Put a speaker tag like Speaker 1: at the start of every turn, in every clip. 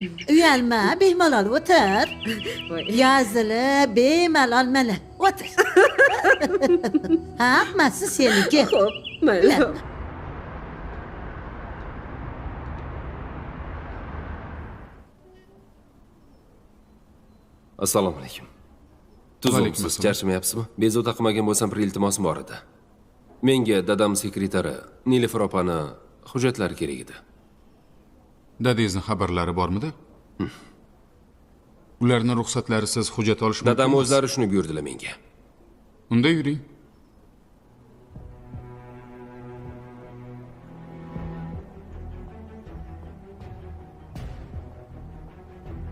Speaker 1: Uyalma, bemalol o'tir.
Speaker 2: Voy.
Speaker 1: Yozilib, bemalol mana o'tir. Hammasi seniki.
Speaker 2: Xo'p, mayli.
Speaker 3: Assalomu alaykum.
Speaker 4: Vaalaykum
Speaker 3: Tuzumsiz,
Speaker 4: assalom.
Speaker 3: charchamayapsizmi? Bezovta qilmagan bo'lsam, bir iltimosim bor edi. Menga dadam sekretari Nilufar opani hujjatlari kerak edi.
Speaker 4: Dadangizning xabarlari bormidi? Ularning ruxsatlarisiz hujjat olish mumkin
Speaker 3: Dadam
Speaker 4: emas.
Speaker 3: o'zlari shuni buyurdilar menga.
Speaker 4: Unda yuring.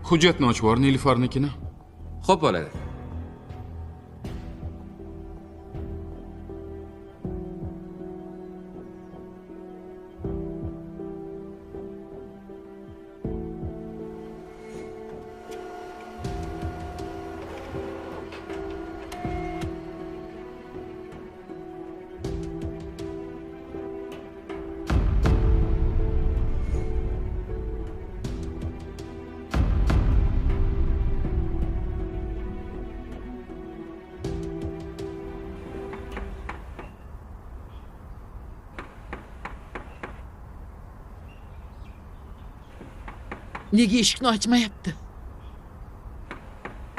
Speaker 4: Hujjatni ochib bor, Nilufarnikini.
Speaker 3: Xo'p, bo'ladi.
Speaker 5: Nega eshikni ochmayapti?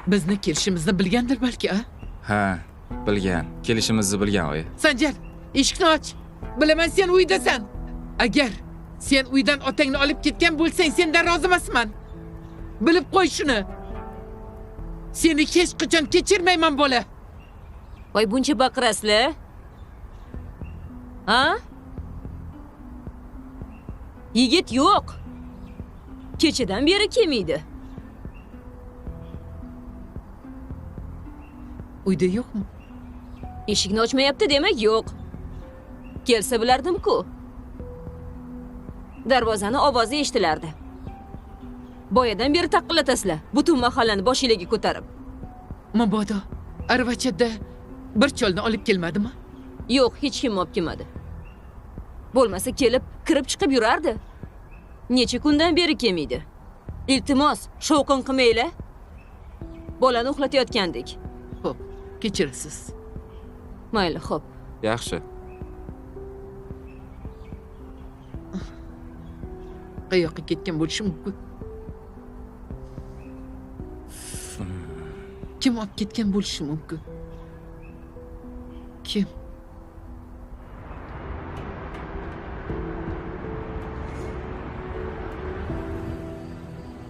Speaker 5: Bizni kelishimizni bilgandir balki, a?
Speaker 6: Ha, bilgan. Kelishimizni bilgan oyi.
Speaker 5: Sanjar, eshikni och. Bilaman sen uydasan. Agar sen uydan otangni olib ketgan bo'lsang, sendan rozi emasman. Bilib qo'y shuni. Seni hech qachon kechirmayman, bola.
Speaker 2: Voy, buncha baqirasizlar? Ha? Yigit yo'q. Kechadan beri kelmaydi.
Speaker 5: Uyda yo'qmi?
Speaker 2: Eshikni ochmayapti demak yo'q. Kelsa bilardim-ku. Darvozani ovozi eshitilardi. Boyadan beri taqqillatasizlar, butun mahallani boshingizga ko'tarib.
Speaker 5: Mabodo arvachada bir cholni olib kelmadimi?
Speaker 2: Yo'q, hech kim olib kelmadi. Bo'lmasa kelib, kirib chiqib yurardi. Necha kundan beri kelmaydi. Iltimos, shovqin qilmanglar. Bolani uxlatayotgandik.
Speaker 5: Xo'p, kechirasiz.
Speaker 2: Mayli, xo'p.
Speaker 6: Yaxshi.
Speaker 5: Qayoqqa ketgan bo'lishi mumkin? Kim olib ketgan bo'lishi mumkin? Kim?